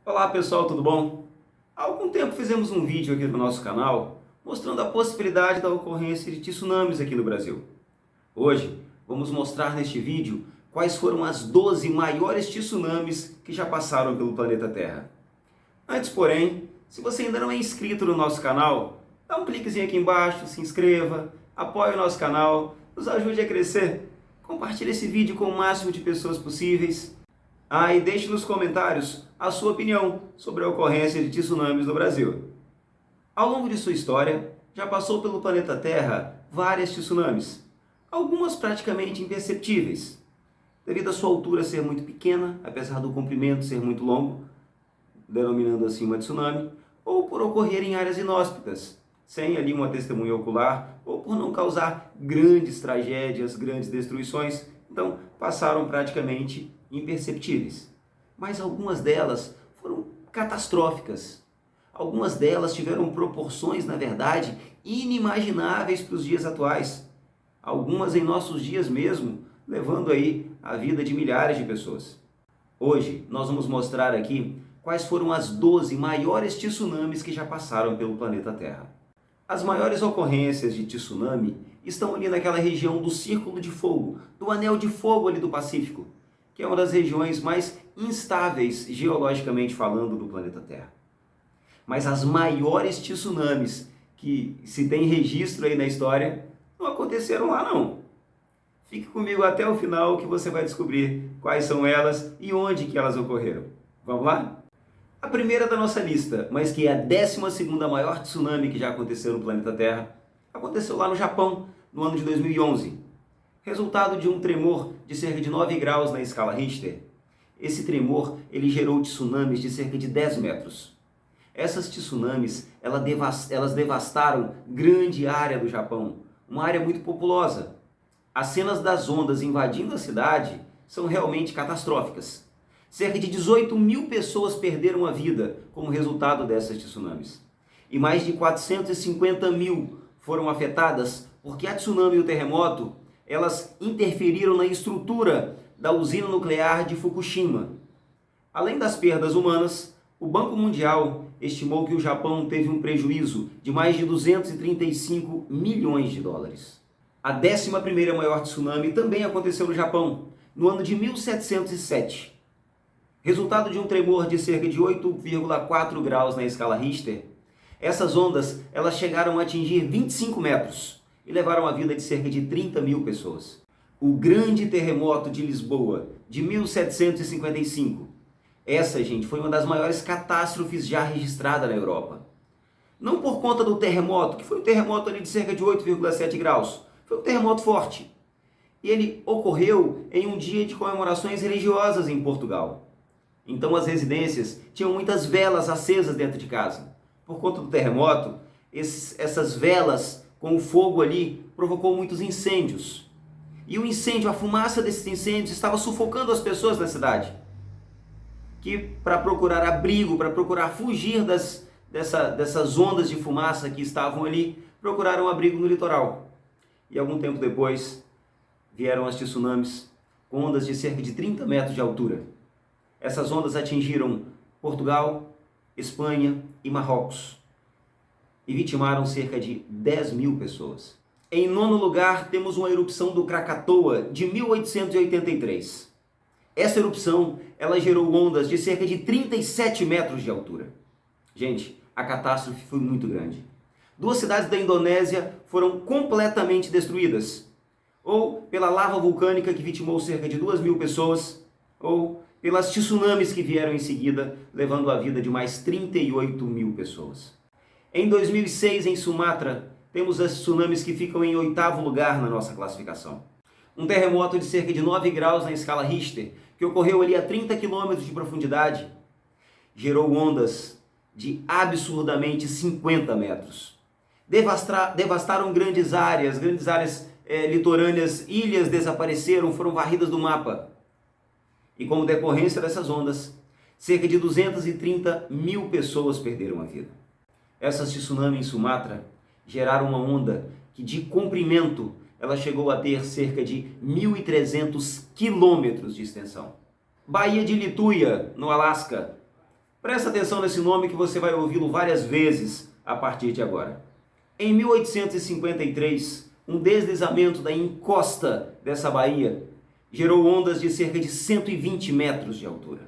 Olá pessoal, tudo bom? Há algum tempo fizemos um vídeo aqui no nosso canal mostrando a possibilidade da ocorrência de tsunamis aqui no Brasil. Hoje vamos mostrar neste vídeo quais foram as 12 maiores tsunamis que já passaram pelo planeta Terra. Antes, porém, se você ainda não é inscrito no nosso canal, dá um cliquezinho aqui embaixo, se inscreva, apoie o nosso canal, nos ajude a crescer, compartilhe esse vídeo com o máximo de pessoas possíveis. E deixe nos comentários a sua opinião sobre a ocorrência de tsunamis no Brasil. Ao longo de sua história, já passou pelo planeta Terra várias tsunamis, algumas praticamente imperceptíveis, devido à sua altura ser muito pequena, apesar do comprimento ser muito longo, denominando assim uma tsunami, ou por ocorrer em áreas inóspitas, sem ali uma testemunha ocular, ou por não causar grandes tragédias, grandes destruições, então passaram praticamente imperceptíveis. Mas algumas delas foram catastróficas. Algumas delas tiveram proporções, na verdade, inimagináveis para os dias atuais. Algumas em nossos dias mesmo, levando aí a vida de milhares de pessoas. Hoje nós vamos mostrar aqui quais foram as 12 maiores tsunamis que já passaram pelo planeta Terra. As maiores ocorrências de tsunami estão ali naquela região do Círculo de Fogo, do Anel de Fogo ali do Pacífico, que é uma das regiões mais instáveis, geologicamente falando, do planeta Terra. Mas as maiores tsunamis que se tem registro aí na história não aconteceram lá não. Fique comigo até o final que você vai descobrir quais são elas e onde que elas ocorreram. Vamos lá? A primeira da nossa lista, mas que é a 12ª maior tsunami que já aconteceu no planeta Terra, aconteceu lá no Japão, no ano de 2011. Resultado de um tremor de cerca de 9 graus na escala Richter. Esse tremor ele gerou tsunamis de cerca de 10 metros. Essas tsunamis elas devastaram grande área do Japão, uma área muito populosa. As cenas das ondas invadindo a cidade são realmente catastróficas. Cerca de 18 mil pessoas perderam a vida como resultado dessas tsunamis. E mais de 450 mil foram afetadas porque a tsunami e o terremoto elas interferiram na estrutura da usina nuclear de Fukushima. Além das perdas humanas, o Banco Mundial estimou que o Japão teve um prejuízo de mais de 235 milhões de dólares. A 11ª maior tsunami também aconteceu no Japão, no ano de 1707. Resultado de um tremor de cerca de 8,4 graus na escala Richter, essas ondas elas chegaram a atingir 25 metros e levaram a vida de cerca de 30 mil pessoas. O grande terremoto de Lisboa, de 1755. Essa, gente, foi uma das maiores catástrofes já registrada na Europa. Não por conta do terremoto, que foi um terremoto ali de cerca de 8,7 graus. Foi um terremoto forte. E ele ocorreu em um dia de comemorações religiosas em Portugal. Então as residências tinham muitas velas acesas dentro de casa. Por conta do terremoto, essas velas com o fogo ali provocou muitos incêndios. E o incêndio, a fumaça desses incêndios estava sufocando as pessoas da cidade. Que para procurar abrigo, para procurar fugir dessas ondas de fumaça que estavam ali, procuraram abrigo no litoral. E algum tempo depois vieram as tsunamis com ondas de cerca de 30 metros de altura. Essas ondas atingiram Portugal, Espanha e Marrocos e vitimaram cerca de 10 mil pessoas. Em nono lugar, temos uma erupção do Krakatoa de 1883. Essa erupção ela gerou ondas de cerca de 37 metros de altura. Gente, a catástrofe foi muito grande. 2 cidades da Indonésia foram completamente destruídas, ou pela lava vulcânica que vitimou cerca de 2 mil pessoas, ou pelas tsunamis que vieram em seguida, levando a vida de mais 38 mil pessoas. Em 2006, em Sumatra, temos as tsunamis que ficam em 8º lugar na nossa classificação. Um terremoto de cerca de 9 graus na escala Richter, que ocorreu ali a 30 quilômetros de profundidade, gerou ondas de absurdamente 50 metros. Devastaram grandes áreas litorâneas, ilhas desapareceram, foram varridas do mapa. E como decorrência dessas ondas, cerca de 230 mil pessoas perderam a vida. Essas tsunamis em Sumatra geraram uma onda que de comprimento ela chegou a ter cerca de 1.300 quilômetros de extensão. Baía de Lituya, no Alasca, Presta atenção nesse nome que você vai ouvi-lo várias vezes a partir de agora. Em 1853, um deslizamento da encosta dessa baía gerou ondas de cerca de 120 metros de altura.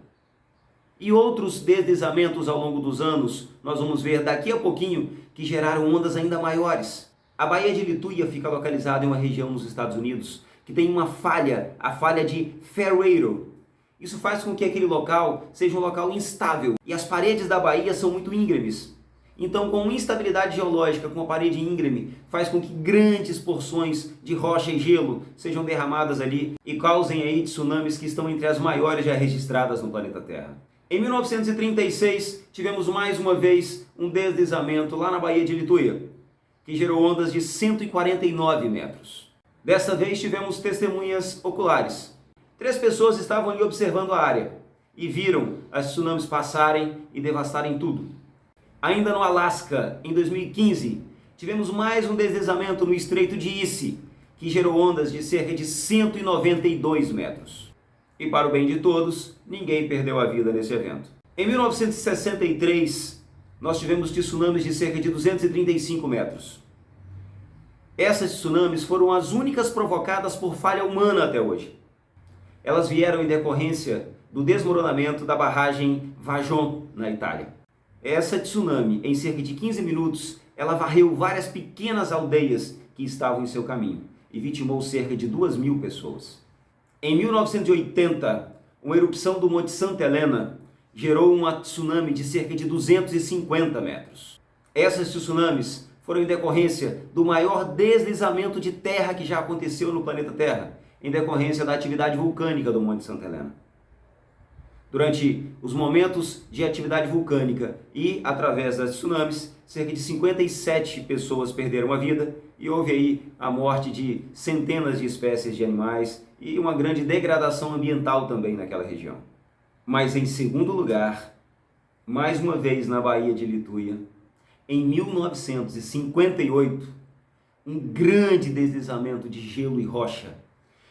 E outros deslizamentos ao longo dos anos, nós vamos ver daqui a pouquinho, que geraram ondas ainda maiores. A Baía de Lituia fica localizada em uma região nos Estados Unidos que tem uma falha, a falha de Ferrero. Isso faz com que aquele local seja um local instável e as paredes da baía são muito íngremes. Então, com instabilidade geológica, com a parede íngreme, faz com que grandes porções de rocha e gelo sejam derramadas ali e causem aí tsunamis que estão entre as maiores já registradas no planeta Terra. Em 1936, tivemos mais uma vez um deslizamento lá na Baía de Lituia, que gerou ondas de 149 metros. Dessa vez tivemos testemunhas oculares. 3 pessoas estavam ali observando a área e viram as tsunamis passarem e devastarem tudo. Ainda no Alasca, em 2015, tivemos mais um deslizamento no Estreito de Issy, que gerou ondas de cerca de 192 metros. E para o bem de todos, ninguém perdeu a vida nesse evento. Em 1963, nós tivemos tsunamis de cerca de 235 metros. Essas tsunamis foram as únicas provocadas por falha humana até hoje. Elas vieram em decorrência do desmoronamento da barragem Vajon, na Itália. Essa tsunami, em cerca de 15 minutos, ela varreu várias pequenas aldeias que estavam em seu caminho e vitimou cerca de 2.000 pessoas. Em 1980, uma erupção do Monte Santa Helena gerou uma tsunami de cerca de 250 metros. Essas tsunamis foram em decorrência do maior deslizamento de terra que já aconteceu no planeta Terra, em decorrência da atividade vulcânica do Monte Santa Helena. Durante os momentos de atividade vulcânica e através das tsunamis, cerca de 57 pessoas perderam a vida e houve aí a morte de centenas de espécies de animais e uma grande degradação ambiental também naquela região. Mas em segundo lugar, mais uma vez na Baía de Lituia, em 1958, um grande deslizamento de gelo e rocha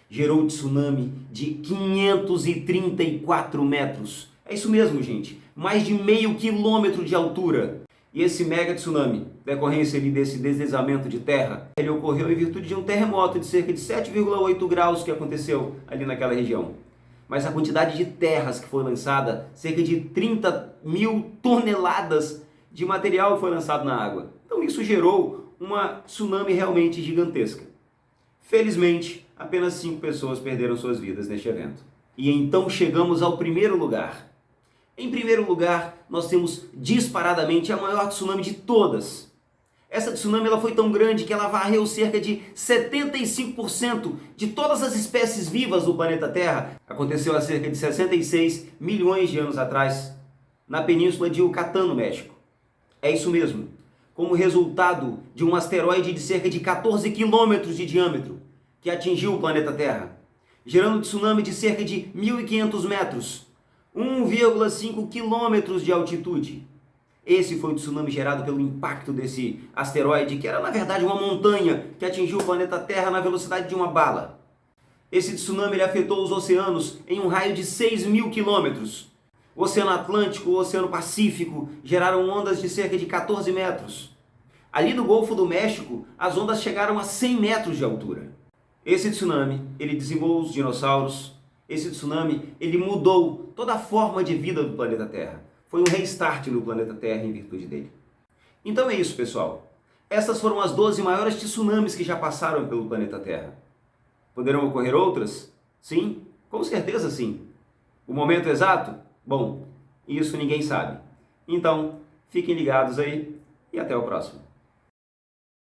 gerou um tsunami de 534 metros. É isso mesmo, gente. Mais de meio quilômetro de altura. E esse mega tsunami, decorrência ali desse deslizamento de terra, ele ocorreu em virtude de um terremoto de cerca de 7,8 graus que aconteceu ali naquela região. Mas a quantidade de terras que foi lançada, cerca de 30.000 toneladas de material foi lançado na água. Então isso gerou uma tsunami realmente gigantesca. Felizmente, apenas 5 pessoas perderam suas vidas neste evento. E então chegamos ao primeiro lugar. Em primeiro lugar, nós temos disparadamente a maior tsunami de todas. Essa tsunami ela foi tão grande que ela varreu cerca de 75% de todas as espécies vivas do planeta Terra. Aconteceu há cerca de 66 milhões de anos atrás, na península de Yucatán, no México. É isso mesmo. Como resultado de um asteroide de cerca de 14 quilômetros de diâmetro, que atingiu o planeta Terra, gerando um tsunami de cerca de 1.500 metros, 1,5 quilômetros de altitude. Esse foi o tsunami gerado pelo impacto desse asteroide, que era na verdade uma montanha que atingiu o planeta Terra na velocidade de uma bala. Esse tsunami ele afetou os oceanos em um raio de 6.000 quilômetros. O Oceano Atlântico, o Oceano Pacífico geraram ondas de cerca de 14 metros. Ali no Golfo do México, as ondas chegaram a 100 metros de altura. Esse tsunami, ele dizimou os dinossauros. Esse tsunami, ele mudou toda a forma de vida do planeta Terra. Foi um restart no planeta Terra em virtude dele. Então é isso, pessoal. Essas foram as 12 maiores tsunamis que já passaram pelo planeta Terra. Poderão ocorrer outras? Sim, com certeza sim. O momento exato? Bom, isso ninguém sabe. Então, fiquem ligados aí e até o próximo.